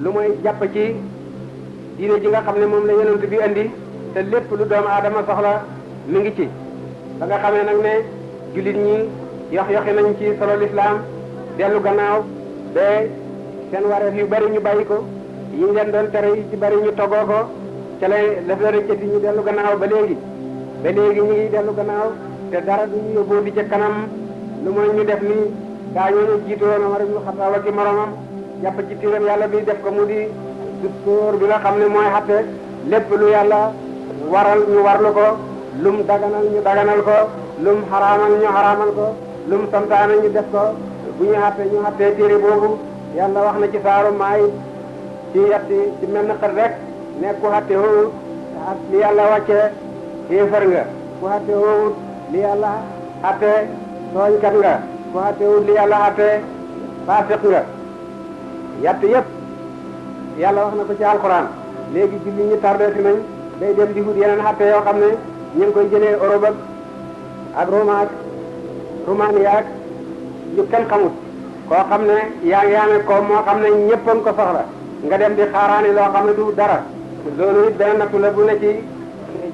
lu mooy jàpp ci diine ji nga xam ne moom la yonent bi andi te lépp lu doomu aadama soxla mi ngi ci. ba nga xamee nag ne jullit ñi yoxi nañ ci solo lislaam dellu gannaaw ba seen wareef yu bari ñu bàyyi ko yi ñu leen doon tere yi ci bari ñu toggoo ko ca lay def la rëccati ñu dellu gannaaw ba léegi ñu ngi dellu gannaaw te dara du ñu yóbboo di ca kanam lu mooy ñu def ni gaa ñooñu jiitu woon Umar ibn Xattaab ak moromam jàpp ci tiiram yàlla bi def ko mu di dustóor bi nga xam ne mooy xatte lépp lu yàlla waral ñu warlu ko lum daganal ñu daganal ko lum xaraamal ñu xaraamal ko lum santaane ñu def ko bu ñu xattee téere boobu yàlla wax na ci saaru maay ci yetti ci mel na xët rek ne ku xatte woowut li yàlla wàcce xéefar nga ku xatte woowut li yàlla xatte tooñkat nga ku xatte woowut li yàlla xatte faasiq nga yatt yëpp yàlla wax na ko ci alxuraan léegi julli ñu tardé si nañ day dem di wut yeneen xatte yoo xam ne ñu ngi koy jëlee Europe ak Roma ak Roumanie ak yu kenn xamut koo xam ne yaa ngi amee ko moo xam ne ñëpp a ko soxla nga dem di xaaraani loo xam ne du dara loolu it benn nattu la bu ne ci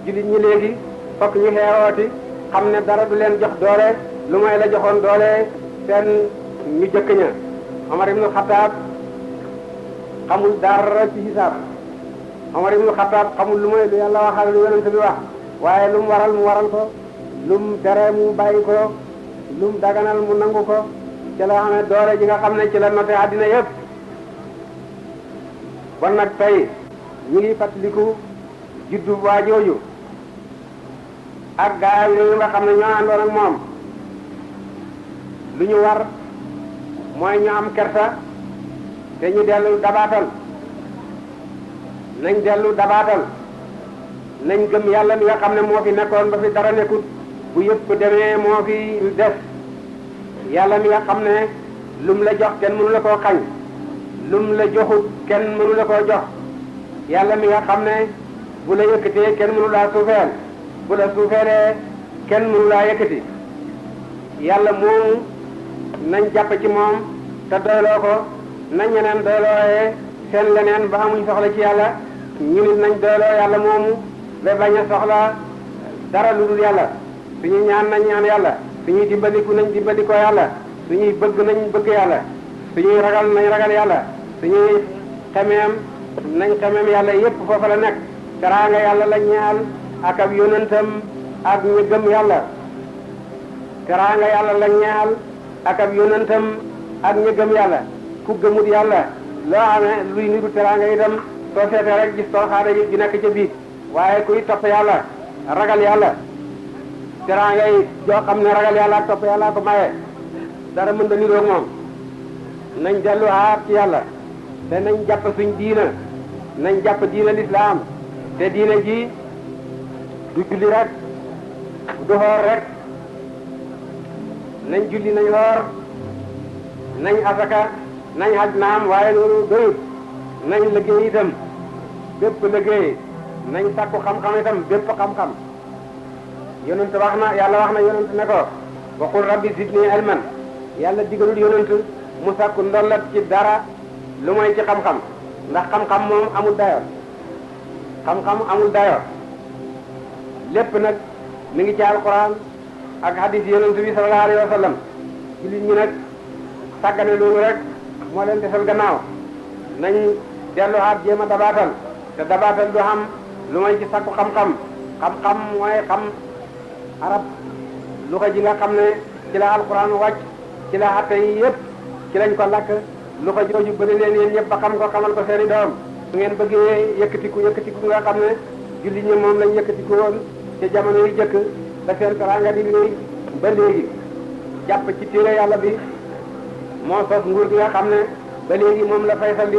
jullit ñi léegi fokk ñu xeewooti xam ne dara du leen jox doole lu mooy la joxoon doole seen ñu jëkk ña Omar ibnu Xattaab xamul dara ci hisaab Omar ibnu Xattaab xamul lu mooy lu yàlla waxal lu yonent bi wax waaye lu mu waral ko lu mu tere mu bàyyi ko lu mu daganal mu nangu ko ci la xamee doole ji nga xam ne ci la noté àddina yëpp bon nag tey ñu ngi fàttaliku juddu waa jooju ak gaay yi nga xam ne ñoo àndoon ak moom lu ñu war mooy ñu am kersa te ñu dellu dabaatal nañ gëm yàlla mi nga xam ne moo fi nekkoon ba fi dara nekkut bu yëpp demee moo fi des yàlla mi nga xam ne lum la jox kenn mënu la koo xañ lum la joxut kenn mënu la koo jox yàlla mi nga xam ne bu la yëkkatee kenn mënu laa suufeel bu la suufeelee kenn mënu laa yëkkati yàlla moomu nañ jàpp ci moom te doyloo ko nañ ñeneen doylooyee seen leneen ba amuñ soxla ci yàlla ñu nit nañ doyloo yàlla moomu ba bañ a soxla dara lu dul yàlla suñuy ñaan nañ ñaan yàlla suñuy dimbaliku nañ dimbalikoo yàlla suñuy bëgg nañ bëgg yàlla suñuy ragal nañ ragal yàlla suñuy xemeem nañ xemeem yàlla yépp foofa la nekk teraanga yàlla la ñaal ak ab yonentam ak ñu gëm yàlla teraanga yàlla la ñaal ak ab yonentam ak ñu gëm yàlla ku gëmut yàlla loo amee luy niru teraanga itam soo seetee rek gis tooxaade yi di nekk ca biir waaye kuy topp yàlla ragal yàlla teraanga yi joo xam ne ragal yàlla ak topp yàlla ko maye dara mën da niroog moom nañ dellu aar ci yàlla te nañ jàpp suñ diina nañ jàpp diina lislaam te diina ji du julli rek du xoor rek nañ julli nañ xoor nañ asaka nañ haj naam waaye loolu doyut nañ liggéey itam bépp liggéey nañ sàkku xam-xam itam bépp xam-xam yonent wax na yàlla wax na yonent ne ko waxul rabbi zidni ilman yàlla digalul yonent mu sàkku ndollat ci dara lu mooy ci xam-xam ndax xam-xam moom amul dayo xam-xam amul dayo lépp nag mi ngi ci alquran ak hadis yonent bi sallallahu alayhi wa sallam jullit ñi nag sàggane loolu rek moo leen desal gannaaw nañ delluwaat jéem a dabaatal te dabaatal du xam lu may ci sakku xam-xam xam-xam mooy xam arab lu ko ji nga xam ne ci la alquran wàcc ci la atte yi yëpp ci lañ ko lakk lu ko jooju bëri leen yéen ñëpp ba xam ko xamal ko seeni doom su ngeen bëggee yëkkatiku nga xam ne jullit ñi moom lañ yëkkatiku woon ci jamono yu jëkk da seen teraanga di léegi ba léegi jàpp ci téere yàlla bi moo sos nguur gi nga xam ne ba léegi moom la Faysal di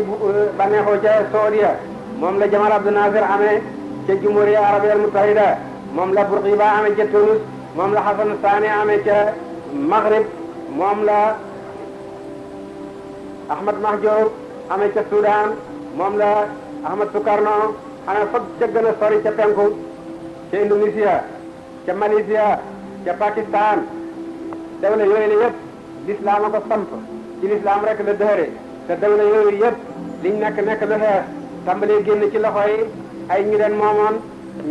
baneexoo ca Saudiya moom la Jamal Abdel Nasser amee ca Jumhuriya Arabiya al Muttahida moom la Bourguiba amee ca Tunis moom la Hassan Sani amee ca Maghrib moom la Ahmad Mahjour amee ca Soudan moom la Ahmad Sukarno amee fa ca gën a sori ca penku ca Indonesia ca Malaysia ca Pakistan dawla yooyu la yëpp l'islam a ko samp ci l'islam rek la dëhëre te dawla yooyu yëpp liñ nekk lu xeex tàmbalee génn ci loxo yi ay ñu leen moomoon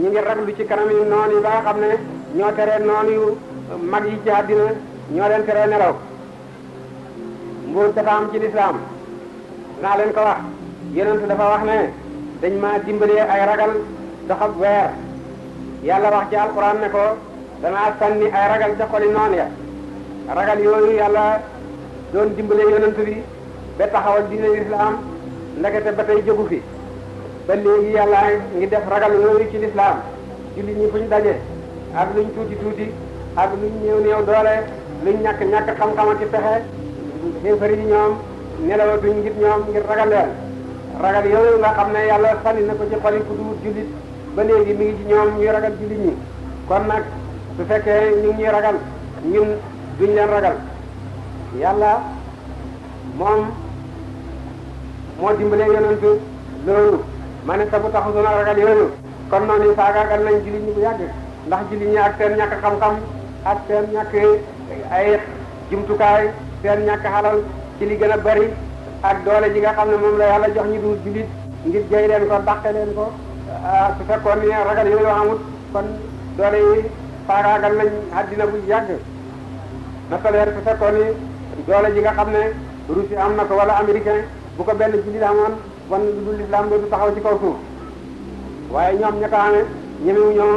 ñu ngi raglu ci kanam yi noonu yi ba nga xam ne ñoo teree noonu yu mag yi ci àddina ñoo leen teree nelaw. nguur dafa am ci lislaam naa leen ko wax yonent dafa wax ne dañ ma dimbalee ay ragal doxab weer yàlla wax ci alquran ne ko danaa sànni ay ragal ca xoli noon ya ragal yooyu yàlla doon dimbalee yonent bi ba taxawal diine lislaam ndekete ba tey jógu fi ba léegi yàlla ngi def ragal yooyu ci lislaam jullit ñi fuñ daje ak luñ tuuti tuuti ak luñ néew néew doole luñ ñàkk xam-xam ak pexe xéefari yi ñoom nelawatuñ ngir ñoom ngir ragal leen ragal yooyu nga xam ne yàlla sànni na ko ci xoli ku du jullit ba léegi mi ngi ci ñoom ñuy ragal jullit ñi kon nag su fekkee ñu ngi ñuy ragal ñun duñ leen ragal yàlla moom moo dimbalee yonent loolu ma ne te bu taxu suna ragal yooyu kon noonu faagaagal nañ jullit ñi bu yàgg ndax jullit ñi ak seen ñàkk xam-xam ak seen ñàkk ay jumtukaay seen ñàkk xalal ci li gën a bari ak doole ji nga xam ne moom la yàlla jox ñu dul jullit ngir jey leen ko dàqe leen ko su fekkoon ni ragal yooyu amut kon doole yi faagaagal nañ àddina bu yàgg nasaleen su fekkoon ni doole ji nga xam ne Russie am na ko wala américain bu ko benn jullit amoon bon lu dul islam dootu taxaw ci kaw suuf waaye ñoom ña ko amee ñemewu ñoo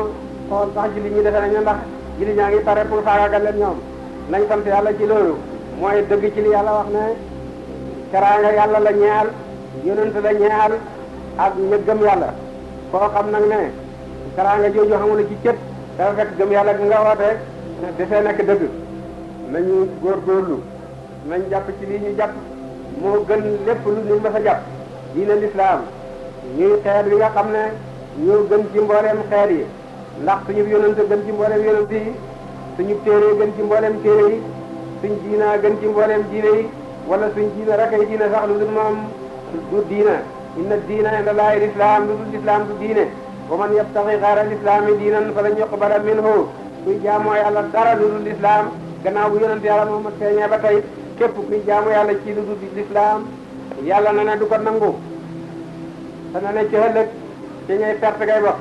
xool sax jullit ñi defe nañu ndax jullit ñaa ngi pare pour faagaagal leen ñoom nañ sant yàlla ci loolu mooy dëgg ci li yàlla wax ne teraanga yàlla la ñeel yonent la ñeel ak ña gëm yàlla koo xam nag ne teraanga jooju xamul ci cët dafa fekk gëm yàlla gi nga woote dafee nekk dëgg nañu góorgóorlu nañ jàpp ci lii ñu jàpp moo gën lépp lu nit ma sa jàpp diine lislaam ñuy xeet wi nga xam ne ñoo gën ci mbooleem xeet yi ndax suñu yonent gën ci mbooleem yonent yi suñu téere gën ci mbooleem téere yi suñ diina gën ci mbooleem diine yi wala suñ diina rek ay diine sax lu dul moom du diina inna diina inda llaahi lislaam lu dul lislaam du diine wa man yabtaxi xayra lislaami diinan falan yuqbala minhu kuy jaamoo yàlla dara lu dul lislaam gannaaw bu yonent yàlla Muhammad feeñee ba tey képp kuy jaamu yàlla ci lu dul lislaam yàlla na ne du ko nangu te na ne ci ëllëg ci ñay perte ngay bokk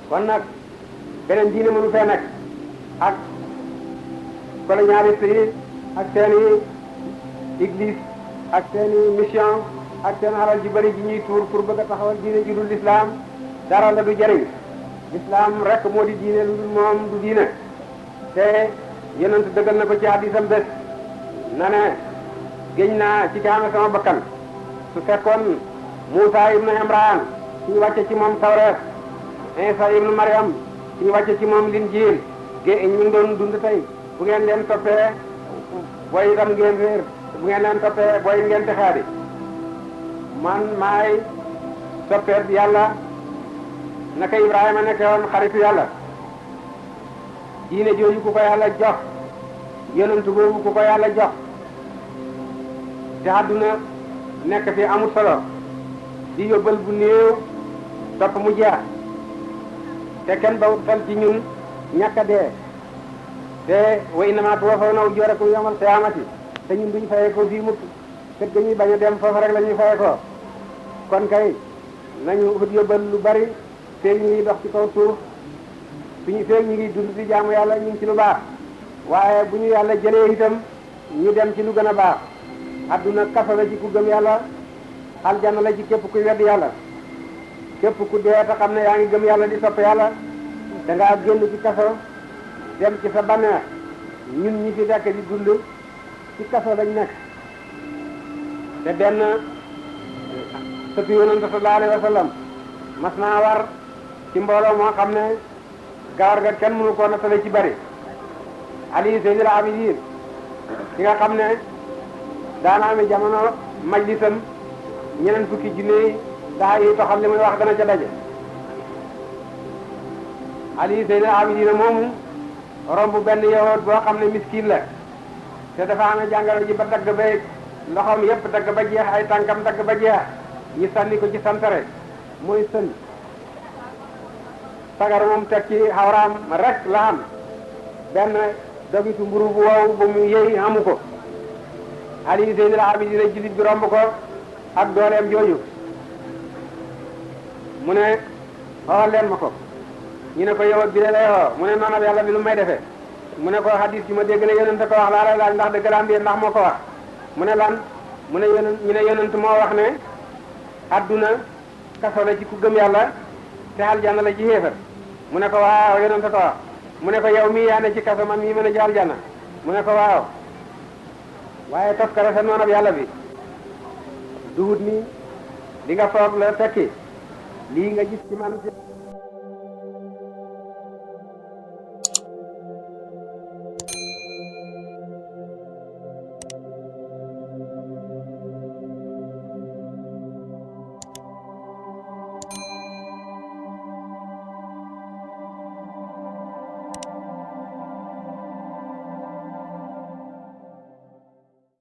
kon nag beneen diine mënu fee nekk ak colonialiste yi ak seen i église ak seen i mission ak seen alal ji bëri ji ñuy tuur pour bëgg a taxawal diine ji dul lislaam dara la du jëriñ lislaam rek moo di diine lu dul moom du diine te yonent dëggal na ko ci hadiisam bés na ne géñ naa ci kaame sama bakkan su fekkoon Muusaa ibnu Imraan suñu wàcce ci moom Tawreet Iisaa ibnu Maryam suñu wàcce ci moom Linjiil ñu ngi doon dund tey bu ngeen leen toppee booy itam ngeen réer bu ngeen leen toppee booy ngeen texaadi man maay soppeet yàlla naka Ibrahima nekke woon xaritu yàlla diine jooju ku ko yàlla jox yonent boobu ku ko yàlla jox te àdduna nekk fi amul solo di yóbbal bu néew topp mu jeex te kenn bawut xel ci ñun ñàkk a dee te wa innamaa tuwaffawna ujurakum yawmal qiyaamati te ñun duñ fayee ko fii mukk kër ga ñuy bañ a dem foofu rek la ñuy fayee ko kon kay nañu ut yóbbal lu bari feeg ñu ngi dox ci kaw suuf suñu feeg ñu ngi dund di jaamu yàlla ñu ngi ci lu baax waaye bu ñu yàlla jëlee itam ñu dem ci lu gën a baax adduna kaso la ci ku gëm yàlla aljanna la ci képp kuy wedd yàlla képp ku dee te xam ne yaa ngi gëm yàlla di sopp yàlla da ngaa génn ci kaso dem ci sa bànneex ñun ñi fi nekk di dund ci kaso lañ nekk te benn sëtu yonent sallallahu alayhi wa sallam mas naa war ci mbooloo moo xam ne gawar ga kenn mënu koo nattale ci bari Ali Seydil Abidin ki nga xam ne daana amee jamono majlisam ñeneen fukki junne daa yi toxal li muy wax dana ca daje Ali Seydil Abidin moomu romb benn yahood boo xam ne miskin la te dafa amee jàngoro ji ba dagg ba loxoom yépp dagg ba jeex ay tànkam dagg ba jeex ñu sànni ko ci santare mooy sën sagar moom teg ci xawraam rek la am benn dogitu mburu bu wow ba mu yëy amu ko Ali Zeynul Abidina jullit bi romb ko ak dooleem jooju mu ne xool leen ma ko ñu ne ko yow ak bi lay xoo mu ne noonu yàlla bi lu may defee mu ne ko hadis ci ma dégg ne yonent ko wax laa lay laaj ndax dëgg la am ndax moo ko wax mu ne lan mu ne yonent ñu ne yonent moo wax ne adduna kaso la ci ku gëm yàlla te aljanna la ci xéefar mu ne ko waaw yonent ko wax mu ne ko yow mii yaa ne ci kaso man mii mën a ci aljanna mu ne ko waaw waaye toskare sa noonab yàlla bi duhut ni li nga foog la fekki lii nga gis ci man